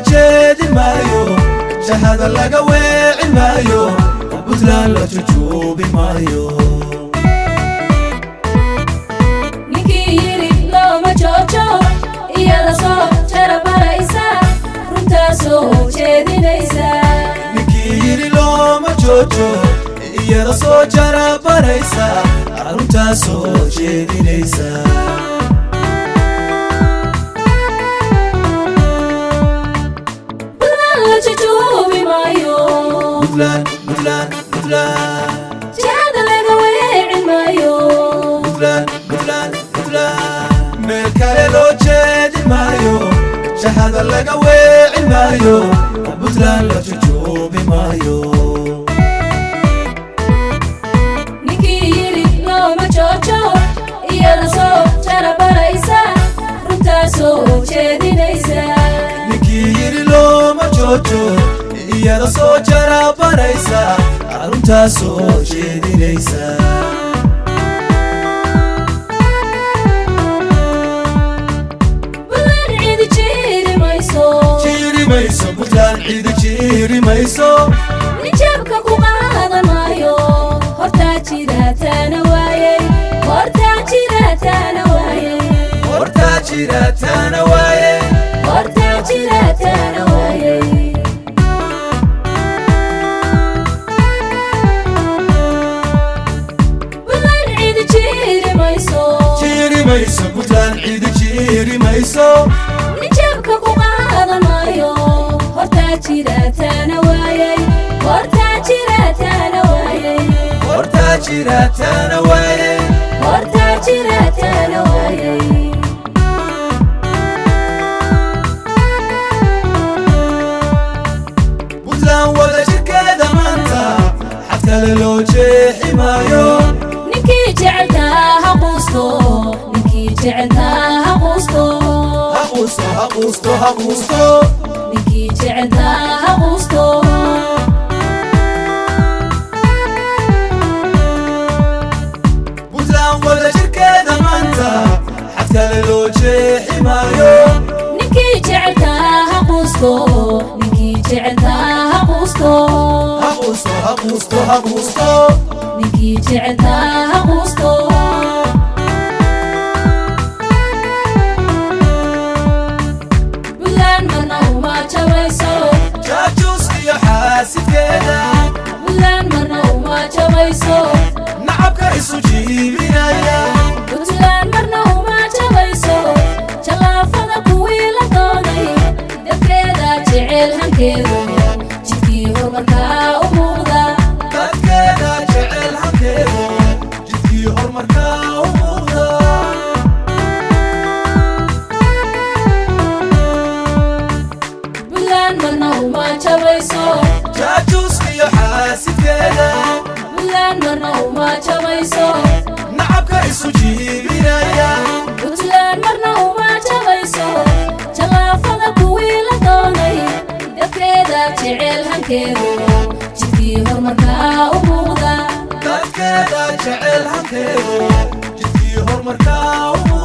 jeedin maayo shahada laga weecin maayo Puntland la jujuubi maayo ninkii yiri looma joojo iyada soo jarabaraysa runtaa soo jeedinaysa ninkii yiri looma joojo iyada soo jarabaraysa runtaa soo jeedinaysa Puntland jahada laga weecin maayo Puntland meel kale loo jeedin maayo shahada laga weecin maayo Puntland la jujuubi maayo ninkii yiri looma joojo iyada soo jarabaraysa runtaa soo jeedinaysa ninkii yiri looma joojo iyada soo jarabaraysa runtaa soo jeedinaysa Puntland ciidi jiri mayso Puntland ciidi jiri mayso nijabka ku qaadan maayo hortaa jiraataana waayey hortaa jiraataana waayey hortaa jiraataana waayey hortaa jiraataana waayey Puntland ciidi jiri mayso nijabka ku qaadan maayo hortaa jiraataana waayey hortaa jiraataana waayey hortaa jiraataana waayey hortaa jiraataana waayey Puntland wada jirkeeda maanta xad kale loo jeexi maayo ninkii jeceltaa ha quusto ninkii jeceltaa ha quusto ninkii jeceltaa ha quusto Puntland wada jirkeeda maanta xad kale loo jeexi maayo ninkii jeceltaa ha quusto ninkii jeceltaa ha quusto ninkii jeceltaa ha quusto Puntland marna uma jabayso jaajuus iyo xaasidkeeda Puntland marna uma jabayso nacabka isu jiibinaya Puntland marna uma jabayso jalaafada kuwii la doonay dadkeeda jecel hankeedu jidkii horumarkaa u muuqda dadkeeda jecel hankeedu jidkii horumarkaa u muuqda Puntland marna uma jabayso jaajuus iyo xaasidkeeda Puntland marna uma jabayso nacabka isu jiibinaya Puntland marna uma jabayso jalaafada kuwii la doonay dadkeeda jecel hankeedu jidkii horumarkaa u muuqda dadkeeda jecel hankeedu jidkii horumarkaa u muuqda